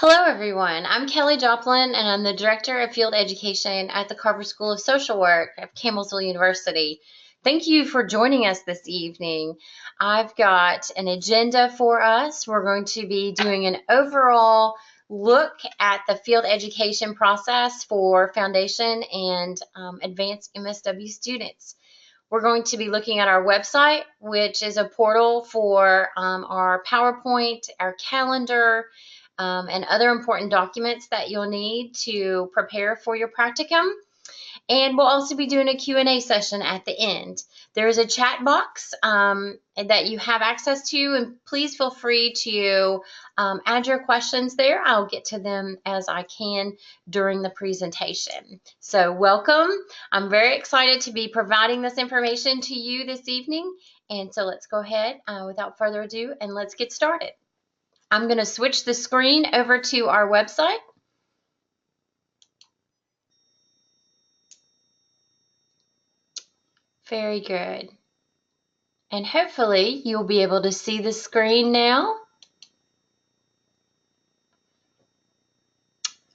Hello everyone, I'm Kelly Joplin and I'm the Director of Field Education at the Carver School of Social Work at Campbellsville University. Thank you for joining us this evening. I've got an agenda for us. We're going to be doing an overall look at the field education process for Foundation and Advanced MSW students. We're going to be looking at our website, which is a portal for our PowerPoint, our calendar, and other important documents that you'll need to prepare for your practicum. And we'll also be doing a Q&A session at the end. There is a chat box that you have access to, and please feel free to add your questions there. I'll get to them as I can during the presentation. So welcome. I'm very excited to be providing this information to you this evening. And so let's go ahead without further ado and let's get started. I'm going to switch the screen over to our website. Very good. And hopefully you'll be able to see the screen now.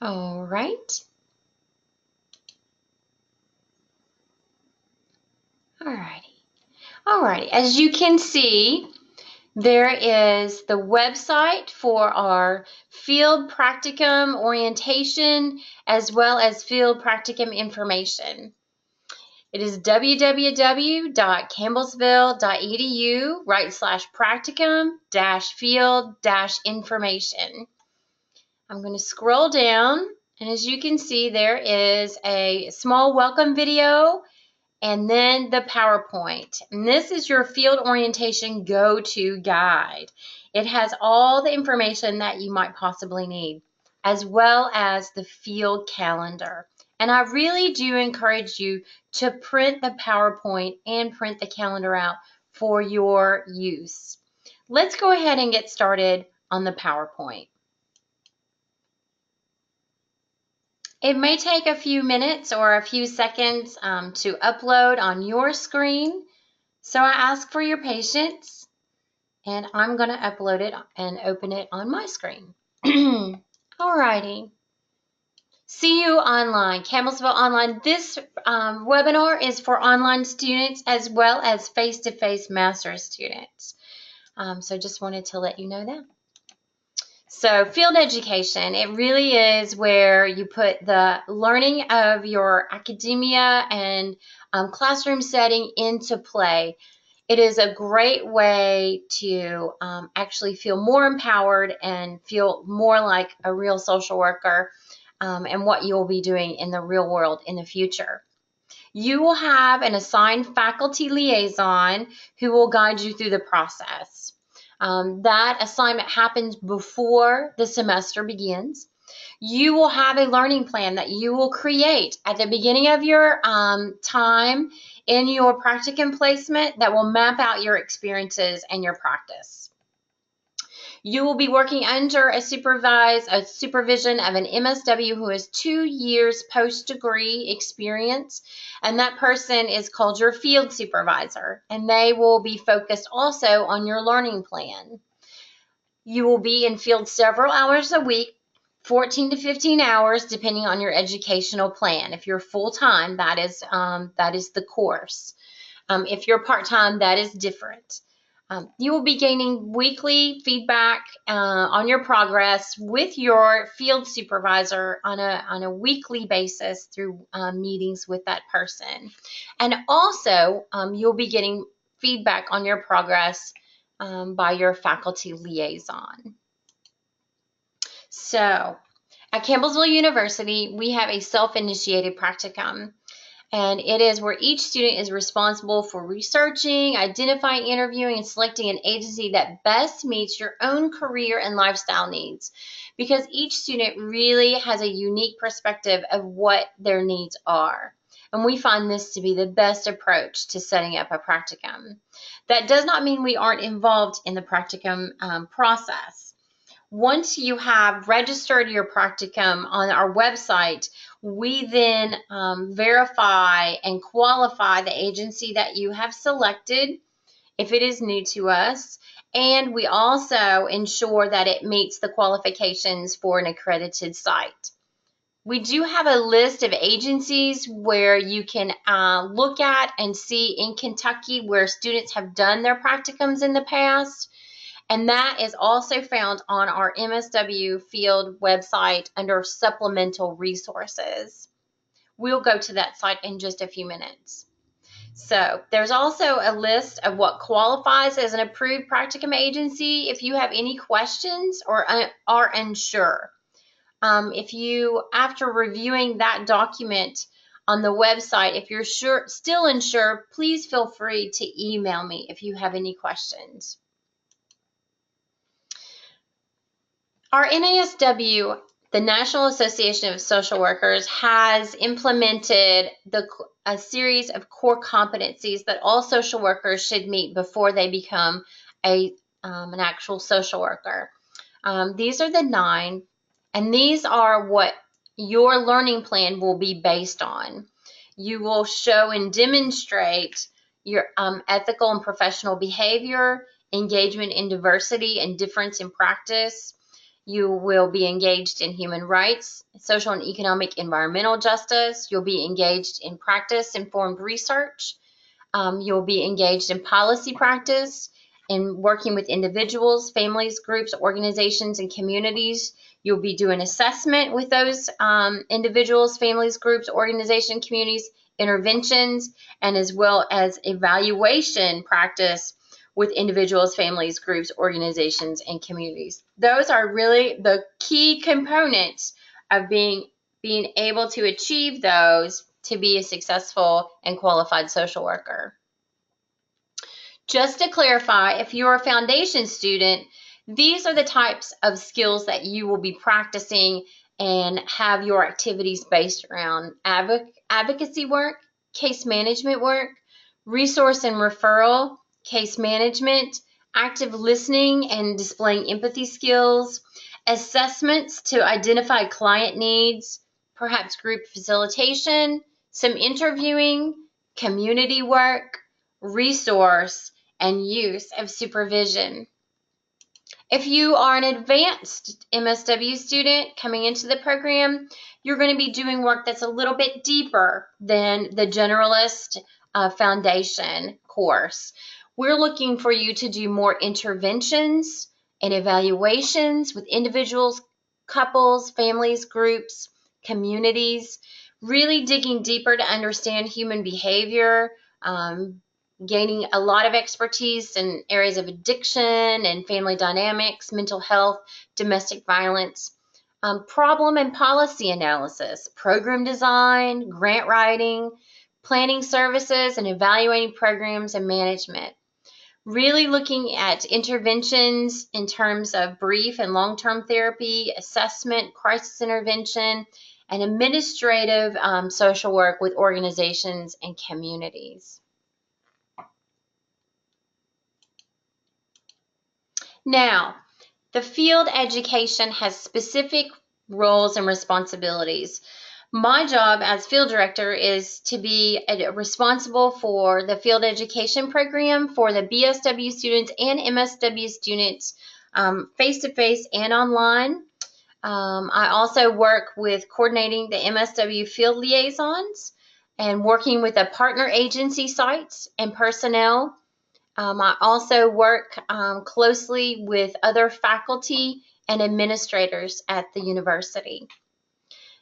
All right. All righty. As you can see, there is the website for our field practicum orientation as well as field practicum information. It is www.campbellsville.edu/practicum-field-information. I'm going to scroll down, and as you can see, there is a small welcome video and then the PowerPoint. And this is your field orientation go-to guide. It has all the information that you might possibly need, as well as the field calendar. And I really do encourage you to print the PowerPoint and print the calendar out for your use. Let's go ahead and get started on the PowerPoint. It may take a few minutes or a few seconds to upload on your screen, so I ask for your patience, and I'm going to upload it and open it on my screen. Alrighty. See you online, Campbellsville Online. This webinar is for online students as well as face-to-face master's students. So just wanted to let you know that. So field education, it really is where you put the learning of your academia and classroom setting into play. It is a great way to actually feel more empowered and feel more like a real social worker and what you'll be doing in the real world in the future. You will have an assigned faculty liaison who will guide you through the process. That assignment happens before the semester begins. You will have a learning plan that you will create at the beginning of your time in your practicum placement that will map out your experiences and your practice. You will be working under a supervision of an MSW who has 2 years post-degree experience, and that person is called your field supervisor, and they will be focused also on your learning plan. You will be in field several hours a week, 14 to 15 hours, depending on your educational plan. If you're full-time, that is the course. If you're part-time, that is different. You will be gaining weekly feedback on your progress with your field supervisor on a weekly basis through meetings with that person. And also, you'll be getting feedback on your progress by your faculty liaison. So, at Campbellsville University, we have a self-initiated practicum. And it is where each student is responsible for researching, identifying, interviewing, and selecting an agency that best meets your own career and lifestyle needs. Because each student really has a unique perspective of what their needs are. And we find this to be the best approach to setting up a practicum. That does not mean we aren't involved in the practicum process. Once you have registered your practicum on our website, we then verify and qualify the agency that you have selected, if it is new to us, and we also ensure that it meets the qualifications for an accredited site. We do have a list of agencies where you can look at and see in Kentucky where students have done their practicums in the past, and that is also found on our MSW field website under supplemental resources. We'll go to that site in just a few minutes. So there's also a list of what qualifies as an approved practicum agency if you have any questions or are unsure. If you, after reviewing that document on the website, if you're still unsure, please feel free to email me if you have any questions. Our NASW, the National Association of Social Workers, has implemented a series of core competencies that all social workers should meet before they become an actual social worker. These are the 9, and these are what your learning plan will be based on. You will show and demonstrate your ethical and professional behavior, engagement in diversity and difference in practice. You will be engaged in human rights, social and economic environmental justice. You'll be engaged in practice-informed research. You'll be engaged in policy practice, in working with individuals, families, groups, organizations, and communities. You'll be doing assessment with those individuals, families, groups, organizations, communities, interventions, and as well as evaluation practice with individuals, families, groups, organizations, and communities. Those are really the key components of being able to achieve those to be a successful and qualified social worker. Just to clarify, if you're a foundation student, these are the types of skills that you will be practicing and have your activities based around advocacy work, case management work, resource and referral, case management, active listening and displaying empathy skills, assessments to identify client needs, perhaps group facilitation, some interviewing, community work, resource, and use of supervision. If you are an advanced MSW student coming into the program, you're going to be doing work that's a little bit deeper than the generalist foundation course. We're looking for you to do more interventions and evaluations with individuals, couples, families, groups, communities, really digging deeper to understand human behavior, gaining a lot of expertise in areas of addiction and family dynamics, mental health, domestic violence, problem and policy analysis, program design, grant writing, planning services, and evaluating programs and management. Really looking at interventions in terms of brief and long-term therapy, assessment, crisis intervention, and administrative social work with organizations and communities. Now, the field education has specific roles and responsibilities. My job as field director is to be responsible for the field education program for the BSW students and MSW students face-to-face and online. I also work with coordinating the MSW field liaisons and working with the partner agency sites and personnel. I also work closely with other faculty and administrators at the university.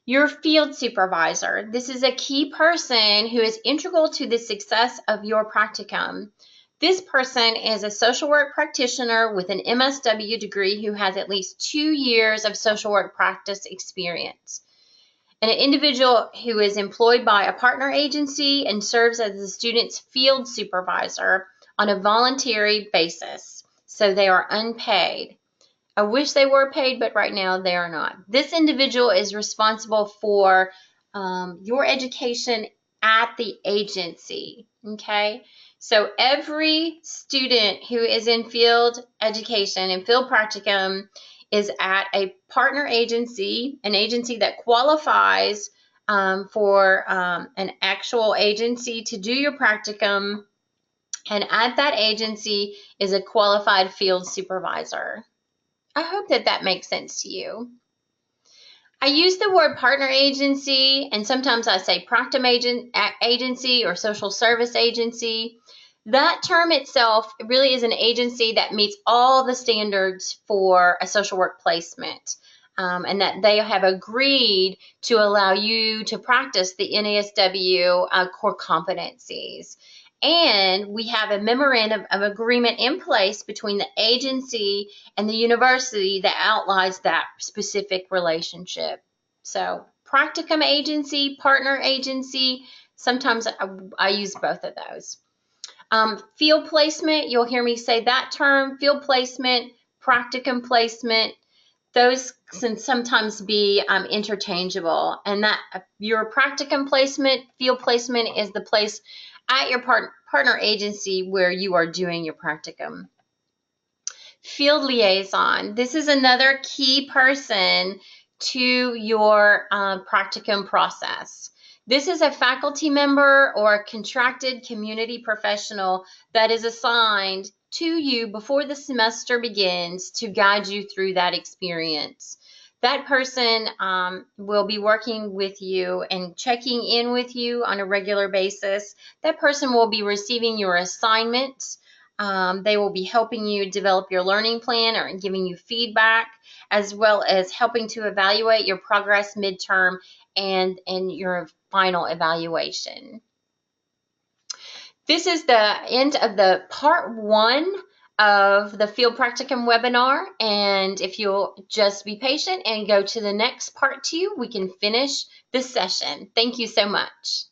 Your field supervisor. This is a key person who is integral to the success of your practicum. This person is a social work practitioner with an MSW degree who has at least 2 years of social work practice experience. An individual who is employed by a partner agency and serves as the student's field supervisor on a voluntary basis, so they are unpaid. I wish they were paid, but right now they are not. This individual is responsible for your education at the agency, okay? So every student who is in field education and field practicum is at a partner agency, an agency that qualifies for an actual agency to do your practicum And at that agency is a qualified field supervisor. I hope that that makes sense to you. I use the word partner agency, and sometimes I say Practicum agency or social service agency. That term itself really is an agency that meets all the standards for a social work placement, and that they have agreed to allow you to practice the NASW core competencies. And we have a memorandum of agreement in place between the agency and the university that outlines that specific relationship. So practicum agency, partner agency, sometimes I use both of those. Field placement, you'll hear me say that term, field placement, practicum placement. Those can sometimes be interchangeable, and that your practicum placement, field placement is the place at your partner agency where you are doing your practicum. Field liaison. This is another key person to your practicum process. This is a faculty member or a contracted community professional that is assigned to you before the semester begins to guide you through that experience. That person will be working with you and checking in with you on a regular basis. That person will be receiving your assignments. They will be helping you develop your learning plan or giving you feedback, as well as helping to evaluate your progress midterm and your final evaluation. This is the end of the part 1 of the field practicum webinar, and if you'll just be patient and go to the next part 2, we can finish this session. Thank you so much.